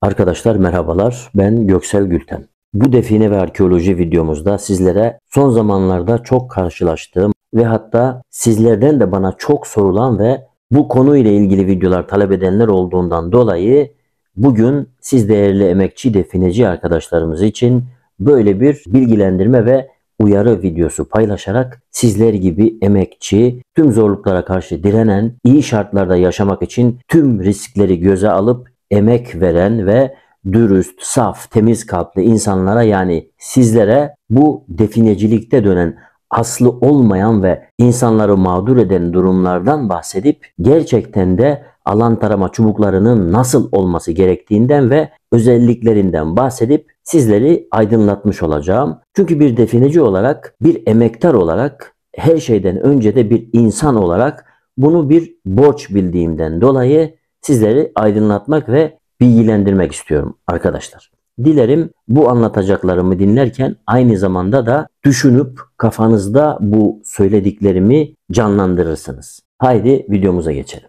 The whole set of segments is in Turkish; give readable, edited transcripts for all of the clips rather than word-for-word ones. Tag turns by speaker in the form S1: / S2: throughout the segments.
S1: Arkadaşlar merhabalar, ben Göksel Gülten. Bu define ve arkeoloji videomuzda sizlere son zamanlarda çok karşılaştığım ve hatta sizlerden de bana çok sorulan ve bu konuyla ilgili videolar talep edenler olduğundan dolayı bugün siz değerli emekçi defineci arkadaşlarımız için böyle bir bilgilendirme ve uyarı videosu paylaşarak sizler gibi emekçi, tüm zorluklara karşı direnen, iyi şartlarda yaşamak için tüm riskleri göze alıp emek veren ve dürüst, saf, temiz kalpli insanlara, yani sizlere bu definecilikte dönen aslı olmayan ve insanları mağdur eden durumlardan bahsedip gerçekten de alan tarama çubuklarının nasıl olması gerektiğinden ve özelliklerinden bahsedip sizleri aydınlatmış olacağım. Çünkü bir defineci olarak, bir emektar olarak, her şeyden önce de bir insan olarak bunu bir borç bildiğimden dolayı sizleri aydınlatmak ve bilgilendirmek istiyorum arkadaşlar. Dilerim bu anlatacaklarımı dinlerken aynı zamanda da düşünüp kafanızda bu söylediklerimi canlandırırsınız. Haydi videomuza geçelim.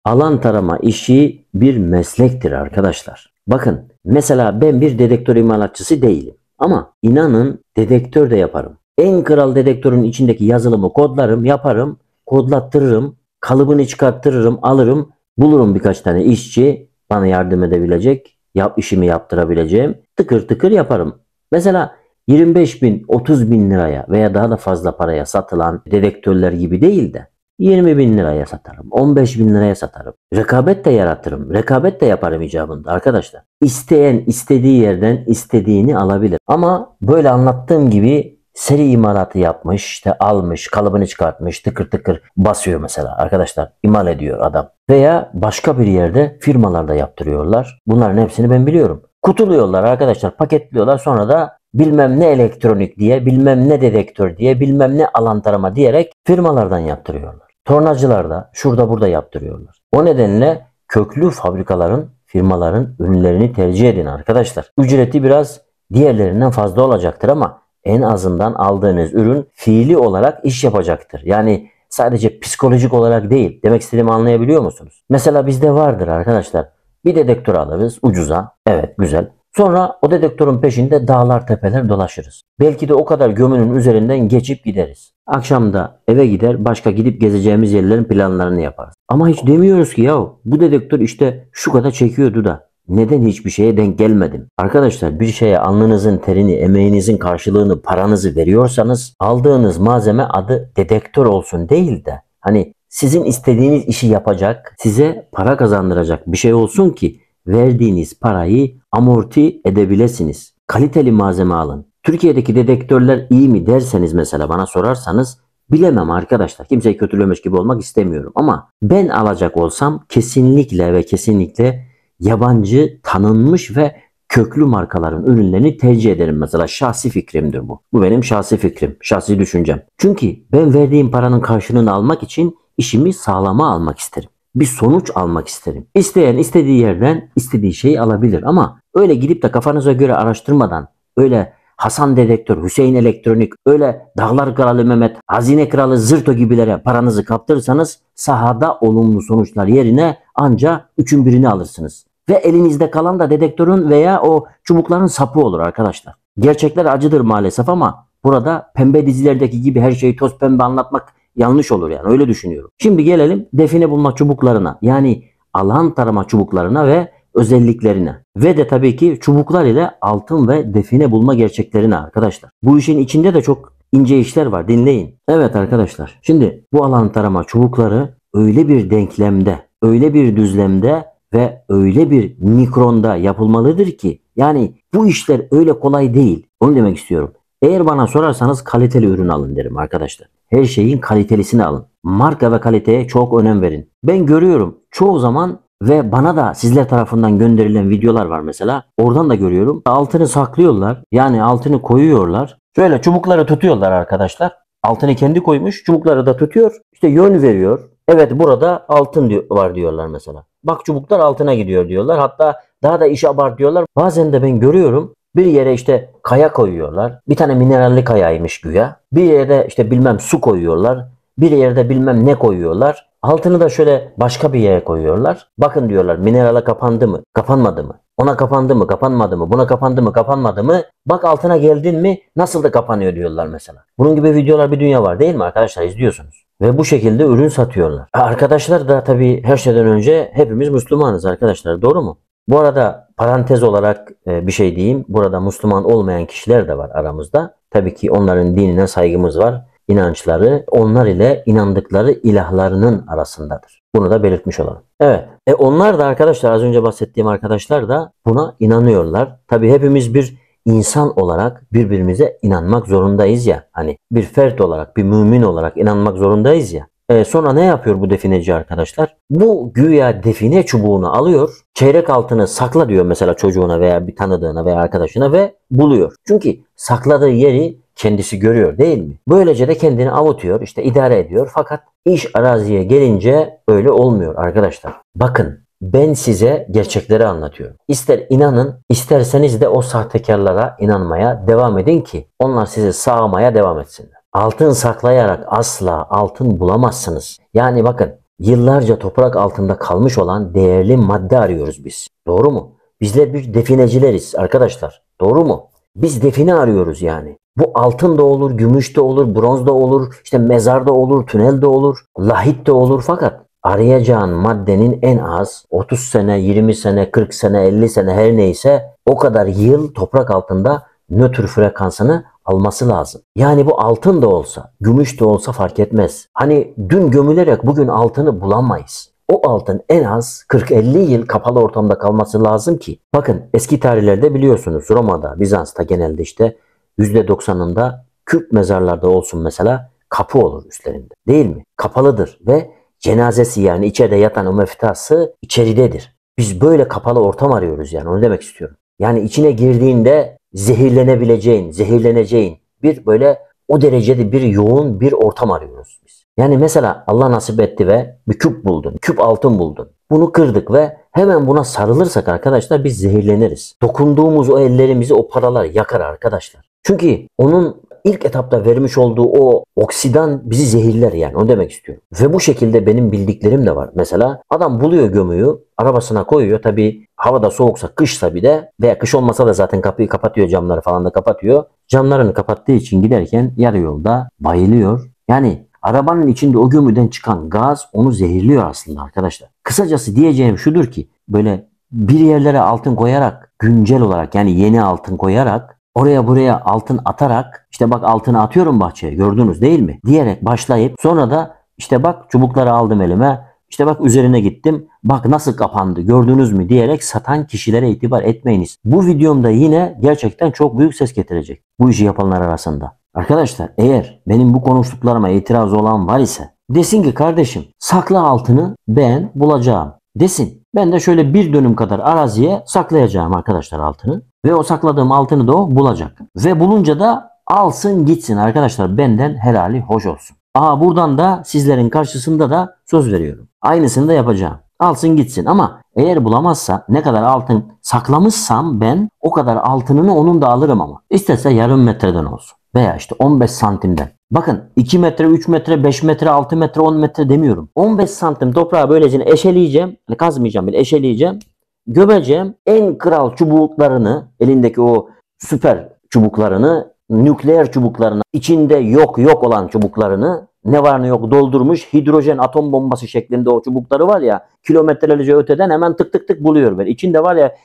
S1: Alan tarama işi bir meslektir arkadaşlar. Bakın, mesela ben bir dedektör imalatçısı değilim. Ama inanın dedektör de yaparım. En kral dedektörün içindeki yazılımı kodlarım, yaparım, kodlattırırım, kalıbını çıkarttırırım, alırım, bulurum birkaç tane işçi bana yardım edebilecek, işimi yaptırabileceğim, tıkır tıkır yaparım. Mesela 25 bin, 30 bin liraya veya daha da fazla paraya satılan dedektörler gibi değil de 20 bin liraya satarım, 15 bin liraya satarım. Rekabet de yaratırım, rekabet de yaparım icabında arkadaşlar. İsteyen istediği yerden istediğini alabilir. Ama böyle anlattığım gibi seri imalatı yapmış, işte almış, kalıbını çıkartmış, tıkır tıkır basıyor mesela arkadaşlar. İmal ediyor adam. Veya başka bir yerde firmalarda yaptırıyorlar. Bunların hepsini ben biliyorum. Kutuluyorlar arkadaşlar, paketliyorlar, sonra da bilmem ne elektronik diye, bilmem ne dedektör diye, bilmem ne alan tarama diyerek firmalardan yaptırıyorlar. Tornacılar da şurada burada yaptırıyorlar. O nedenle köklü fabrikaların, firmaların ürünlerini tercih edin arkadaşlar. Ücreti biraz diğerlerinden fazla olacaktır ama en azından aldığınız ürün fiili olarak iş yapacaktır. Yani sadece psikolojik olarak değil. Demek istediğimi anlayabiliyor musunuz? Mesela bizde vardır arkadaşlar. Bir dedektör alırız ucuza. Evet, güzel. Sonra o dedektörün peşinde dağlar tepeler dolaşırız. Belki de o kadar gömünün üzerinden geçip gideriz. Akşam da eve gider, başka gidip gezeceğimiz yerlerin planlarını yaparız. Ama hiç demiyoruz ki ya bu dedektör işte şu kadar çekiyordu da neden hiçbir şeye denk gelmedim? Arkadaşlar, bir şeye alnınızın terini, emeğinizin karşılığını, paranızı veriyorsanız aldığınız malzeme adı dedektör olsun değil de hani sizin istediğiniz işi yapacak, size para kazandıracak bir şey olsun ki verdiğiniz parayı amorti edebilesiniz. Kaliteli malzeme alın. Türkiye'deki dedektörler iyi mi derseniz, mesela bana sorarsanız bilemem arkadaşlar. Kimseyi kötülemiş gibi olmak istemiyorum ama ben alacak olsam kesinlikle ve kesinlikle yabancı, tanınmış ve köklü markaların ürünlerini tercih ederim mesela. Şahsi fikrimdir bu. Bu benim şahsi fikrim, şahsi düşüncem. Çünkü ben verdiğim paranın karşılığını almak için işimi sağlama almak isterim. Bir sonuç almak isterim. İsteyen istediği yerden istediği şeyi alabilir ama öyle gidip de kafanıza göre araştırmadan, öyle Hasan Dedektör, Hüseyin Elektronik, öyle Dağlar Kralı Mehmet, Hazine Kralı Zırto gibilere paranızı kaptırırsanız sahada olumlu sonuçlar yerine anca 3'ün birini alırsınız. Ve elinizde kalan da dedektörün veya o çubukların sapı olur arkadaşlar. Gerçekler acıdır maalesef ama burada pembe dizilerdeki gibi her şeyi toz pembe anlatmak yanlış olur, yani öyle düşünüyorum. Şimdi gelelim define bulma çubuklarına, yani alan tarama çubuklarına ve özelliklerine. Ve de tabii ki çubuklar ile altın ve define bulma gerçeklerine arkadaşlar. Bu işin içinde de çok ince işler var, dinleyin. Evet arkadaşlar, şimdi bu alan tarama çubukları öyle bir denklemde, öyle bir düzlemde ve öyle bir mikronda yapılmalıdır ki yani bu işler öyle kolay değil. Onu demek istiyorum. Eğer bana sorarsanız kaliteli ürün alın derim arkadaşlar. Her şeyin kalitelisini alın. Marka ve kaliteye çok önem verin. Ben görüyorum çoğu zaman ve bana da sizler tarafından gönderilen videolar var mesela. Oradan da görüyorum. Altını saklıyorlar. Yani altını koyuyorlar. Şöyle çubukları tutuyorlar arkadaşlar. Altını kendi koymuş. Çubukları da tutuyor. İşte yön veriyor. Evet, burada altın var diyorlar mesela. Bak, çubuklar altına gidiyor diyorlar. Hatta daha da işi abartıyorlar. Bazen de ben görüyorum. Bir yere işte kaya koyuyorlar. Bir tane mineralli kayaymış güya. Bir yere işte bilmem su koyuyorlar. Bir yerde bilmem ne koyuyorlar. Altını da şöyle başka bir yere koyuyorlar. Bakın diyorlar, minerale kapandı mı? Kapanmadı mı? Ona kapandı mı? Kapanmadı mı? Buna kapandı mı? Kapanmadı mı? Bak, altına geldin mi? Nasıl da kapanıyor diyorlar mesela. Bunun gibi videolar bir dünya var değil mi arkadaşlar? İzliyorsunuz. Ve bu şekilde ürün satıyorlar. Arkadaşlar da tabii her şeyden önce hepimiz Müslümanız arkadaşlar. Doğru mu? Bu arada parantez olarak bir şey diyeyim. Burada Müslüman olmayan kişiler de var aramızda. Tabii ki onların dinine saygımız var. İnançları onlar ile inandıkları ilahlarının arasındadır. Bunu da belirtmiş olalım. Evet. Onlar da arkadaşlar, az önce bahsettiğim arkadaşlar da buna inanıyorlar. Tabii hepimiz bir insan olarak birbirimize inanmak zorundayız ya. Hani bir fert olarak, bir mümin olarak inanmak zorundayız ya. Sonra ne yapıyor bu defineci arkadaşlar? Bu güya define çubuğunu alıyor. Çeyrek altını sakla diyor mesela çocuğuna veya bir tanıdığına veya arkadaşına ve buluyor. Çünkü sakladığı yeri kendisi görüyor değil mi? Böylece de kendini avutuyor, işte idare ediyor. Fakat iş araziye gelince öyle olmuyor arkadaşlar. Bakın, ben size gerçekleri anlatıyorum. İster inanın, isterseniz de o sahtekarlara inanmaya devam edin ki onlar sizi sağmaya devam etsinler. Altın saklayarak asla altın bulamazsınız. Yani bakın, yıllarca toprak altında kalmış olan değerli madde arıyoruz biz. Doğru mu? Bizler bir definecileriz arkadaşlar. Doğru mu? Biz define arıyoruz yani. Bu altın da olur, gümüş de olur, bronz da olur, işte mezar da olur, tünel de olur, lahit de olur. Fakat arayacağın maddenin en az 30 sene, 20 sene, 40 sene, 50 sene her neyse o kadar yıl toprak altında nötr frekansını alması lazım. Yani bu altın da olsa, gümüş de olsa fark etmez. Hani dün gömülerek bugün altını bulamayız. O altın en az 40-50 yıl kapalı ortamda kalması lazım ki. Bakın, eski tarihlerde biliyorsunuz Roma'da, Bizans'ta genelde işte %90'ında küp mezarlarda olsun mesela kapı olur üstlerinde. Değil mi? Kapalıdır ve cenazesi, yani içeride yatan o meftası içeridedir. Biz böyle kapalı ortam arıyoruz, yani onu demek istiyorum. Yani içine girdiğinde zehirleneceğin bir böyle o derecede bir yoğun bir ortam arıyoruz biz. Yani mesela Allah nasip etti ve bir küp buldun, küp altın buldun. Bunu kırdık ve hemen buna sarılırsak arkadaşlar biz zehirleniriz. Dokunduğumuz o ellerimizi o paralar yakar arkadaşlar. Çünkü onun ilk etapta vermiş olduğu o oksidan bizi zehirler, yani onu demek istiyorum. Ve bu şekilde benim bildiklerim de var. Mesela adam buluyor gömüyü, arabasına koyuyor. Tabii havada soğuksa, kışsa bir de, veya kış olmasa da zaten kapıyı kapatıyor, camları falan da kapatıyor. Camlarını kapattığı için giderken yarı yolda bayılıyor. Yani arabanın içinde o gömüden çıkan gaz onu zehirliyor aslında arkadaşlar. Kısacası diyeceğim şudur ki, böyle bir yerlere altın koyarak, güncel olarak yani yeni altın koyarak, oraya buraya altın atarak, işte bak altını atıyorum bahçeye gördünüz değil mi diyerek başlayıp sonra da işte bak çubukları aldım elime, işte bak üzerine gittim, bak nasıl kapandı gördünüz mü diyerek satan kişilere itibar etmeyiniz. Bu videomda yine gerçekten çok büyük ses getirecek bu işi yapanlar arasında. Arkadaşlar, eğer benim bu konuştuklarıma itiraz olan var ise desin ki kardeşim sakla altını, ben bulacağım desin. Ben de şöyle bir dönüm kadar araziye saklayacağım arkadaşlar altını. Ve o sakladığım altını da o bulacak. Ve bulunca da alsın gitsin arkadaşlar, benden helali hoş olsun. Buradan da sizlerin karşısında da söz veriyorum. Aynısını da yapacağım. Alsın gitsin, ama eğer bulamazsa, ne kadar altın saklamışsam ben o kadar altınını onun da alırım ama. İsterse yarım metreden olsun. Veya işte 15 santimden. Bakın 2 metre, 3 metre, 5 metre, 6 metre, 10 metre demiyorum. 15 santim toprağı böylece eşeleyeceğim. Hani kazmayacağım bile, eşeleyeceğim. Gömeceğim. En kral çubuklarını, elindeki o süper çubuklarını, nükleer çubuklarını, içinde yok olan çubuklarını, ne var ne yok doldurmuş hidrojen atom bombası şeklinde o çubukları var ya, kilometrelerce öteden hemen tık tık tık buluyor böyle. İçinde var ya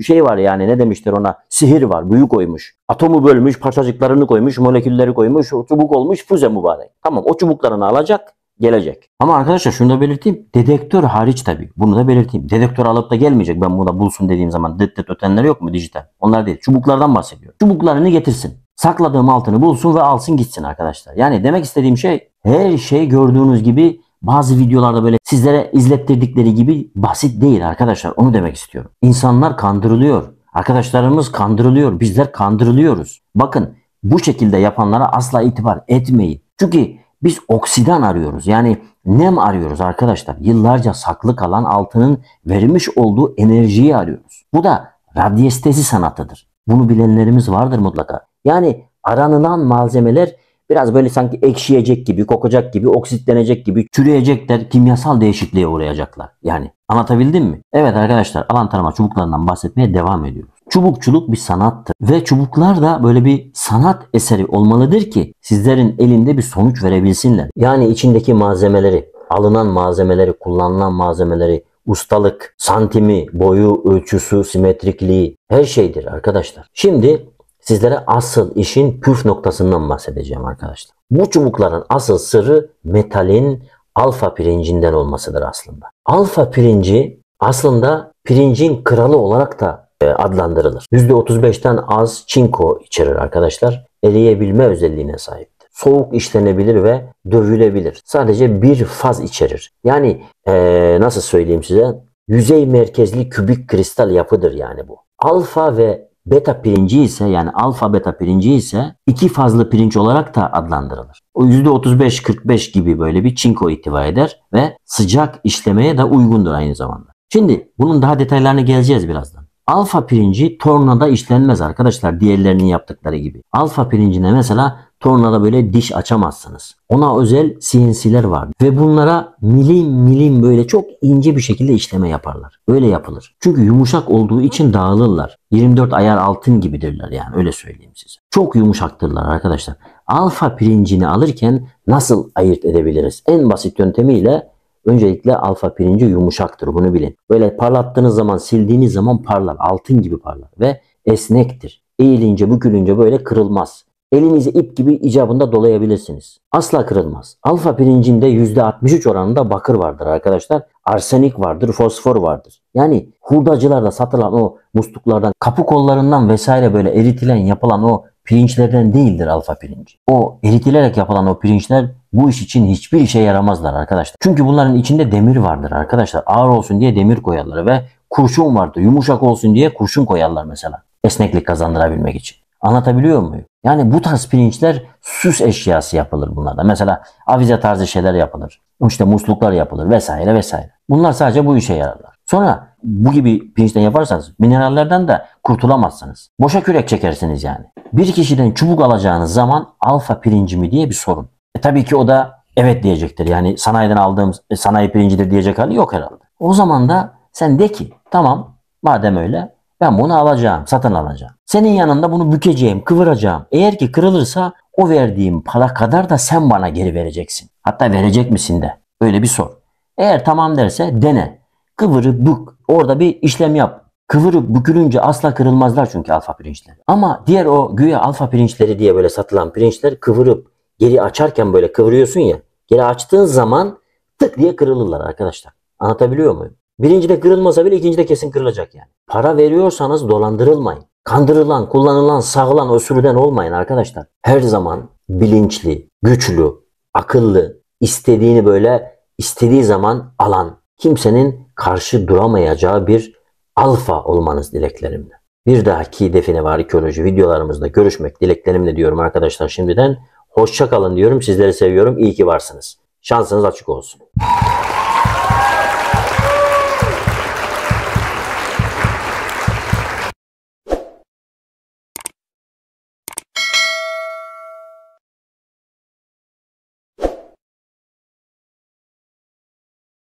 S1: şey var, yani ne demişler ona, sihir var, büyü koymuş. Atomu bölmüş, parçacıklarını koymuş, molekülleri koymuş, o çubuk olmuş füze mübarek. Tamam, o çubuklarını alacak, gelecek. Ama arkadaşlar şunu da belirteyim, dedektör hariç tabii, bunu da belirteyim. Dedektör alıp da gelmeyecek, ben bunu da bulsun dediğim zaman dıt dıt ötenler yok mu dijital? Onlar değil, çubuklardan bahsediyorum. Çubuklarını getirsin. Sakladığım altını bulsun ve alsın gitsin arkadaşlar. Yani demek istediğim şey, her şey gördüğünüz gibi bazı videolarda böyle sizlere izlettirdikleri gibi basit değil arkadaşlar. Onu demek istiyorum. İnsanlar kandırılıyor. Arkadaşlarımız kandırılıyor. Bizler kandırılıyoruz. Bakın, bu şekilde yapanlara asla itibar etmeyin. Çünkü biz oksidan arıyoruz. Yani nem arıyoruz arkadaşlar. Yıllarca saklı kalan altının vermiş olduğu enerjiyi arıyoruz. Bu da radyestezi sanatıdır. Bunu bilenlerimiz vardır mutlaka. Yani aranılan malzemeler biraz böyle sanki ekşiyecek gibi, kokacak gibi, oksitlenecek gibi, çürüyecekler, kimyasal değişikliğe uğrayacaklar. Yani anlatabildim mi? Evet arkadaşlar, alan tarama çubuklarından bahsetmeye devam ediyoruz. Çubukçuluk bir sanattır ve çubuklar da böyle bir sanat eseri olmalıdır ki sizlerin elinde bir sonuç verebilsinler. Yani içindeki malzemeleri, alınan malzemeleri, kullanılan malzemeleri, ustalık, santimi, boyu, ölçüsü, simetrikliği her şeydir arkadaşlar. Şimdi sizlere asıl işin püf noktasından bahsedeceğim arkadaşlar. Bu çubukların asıl sırrı metalin alfa pirincinden olmasıdır aslında. Alfa pirinci aslında pirincin kralı olarak da adlandırılır. %35'ten az çinko içerir arkadaşlar. Eriyebilme özelliğine sahiptir. Soğuk işlenebilir ve dövülebilir. Sadece bir faz içerir. Yani nasıl söyleyeyim size? Yüzey merkezli kübik kristal yapıdır yani bu. Alfa ve beta pirinci ise, yani alfa beta pirinci ise iki fazlı pirinç olarak da adlandırılır. O %35-45 gibi böyle bir çinko ihtiva eder ve sıcak işlemeye de uygundur aynı zamanda. Şimdi bunun daha detaylarına geleceğiz birazdan. Alfa pirinci tornada işlenmez arkadaşlar, diğerlerinin yaptıkları gibi. Alfa pirincine mesela tornada böyle diş açamazsınız. Ona özel CNC'ler var ve bunlara milim milim böyle çok ince bir şekilde işleme yaparlar. Öyle yapılır. Çünkü yumuşak olduğu için dağılırlar. 24 ayar altın gibidirler, yani öyle söyleyeyim size. Çok yumuşaktırlar arkadaşlar. Alfa pirincini alırken nasıl ayırt edebiliriz? En basit yöntemiyle öncelikle alfa pirinci yumuşaktır, bunu bilin. Böyle parlattığınız zaman, sildiğiniz zaman parlar, altın gibi parlar ve esnektir. Eğilince, bükülünce böyle kırılmaz. Elinizi ip gibi icabında dolayabilirsiniz. Asla kırılmaz. Alfa pirincinde %63 oranında bakır vardır arkadaşlar. Arsenik vardır, fosfor vardır. Yani hurdacılarda satılan o musluklardan, kapı kollarından vesaire böyle eritilen, yapılan o pirinçlerden değildir alfa pirinci. O eritilerek yapılan o pirinçler bu iş için hiçbir işe yaramazlar arkadaşlar. Çünkü bunların içinde demir vardır arkadaşlar. Ağır olsun diye demir koyarlar ve kurşun vardır. Yumuşak olsun diye kurşun koyarlar mesela. Esneklik kazandırabilmek için. Anlatabiliyor muyum? Yani bu tarz pirinçler süs eşyası yapılır bunlarda. Mesela avize tarzı şeyler yapılır. İşte musluklar yapılır vesaire vesaire. Bunlar sadece bu işe yararlar. Sonra bu gibi pirinçten yaparsanız minerallerden de kurtulamazsınız. Boşa kürek çekersiniz yani. Bir kişiden çubuk alacağınız zaman alfa pirinci mi diye bir sorun. Tabii ki o da evet diyecektir. Yani sanayiden aldığım sanayi pirincidir diyecek hali yok herhalde. O zaman da sen de ki tamam, madem öyle ben bunu alacağım, satın alacağım. Senin yanında bunu bükeceğim, kıvıracağım. Eğer ki kırılırsa o verdiğim para kadar da sen bana geri vereceksin. Hatta verecek misin de. Öyle bir sor. Eğer tamam derse dene. Kıvırıp bük. Orada bir işlem yap. Kıvırıp bükülünce asla kırılmazlar çünkü alfa pirinçler. Ama diğer o güya alfa pirinçleri diye böyle satılan pirinçler kıvırıp geri açarken böyle kıvırıyorsun ya. Geri açtığın zaman tık diye kırılırlar arkadaşlar. Anlatabiliyor muyum? Birincide kırılmasa bile ikincide kesin kırılacak yani. Para veriyorsanız dolandırılmayın. Kandırılan, kullanılan, sağılan o sürüden olmayın arkadaşlar. Her zaman bilinçli, güçlü, akıllı, istediğini böyle istediği zaman alan, kimsenin karşı duramayacağı bir alfa olmanız dileklerimle. Bir dahaki Define ve Arkeoloji videolarımızda görüşmek dileklerimle diyorum arkadaşlar şimdiden. Hoşça kalın diyorum. Sizleri seviyorum. İyi ki varsınız. Şansınız açık olsun.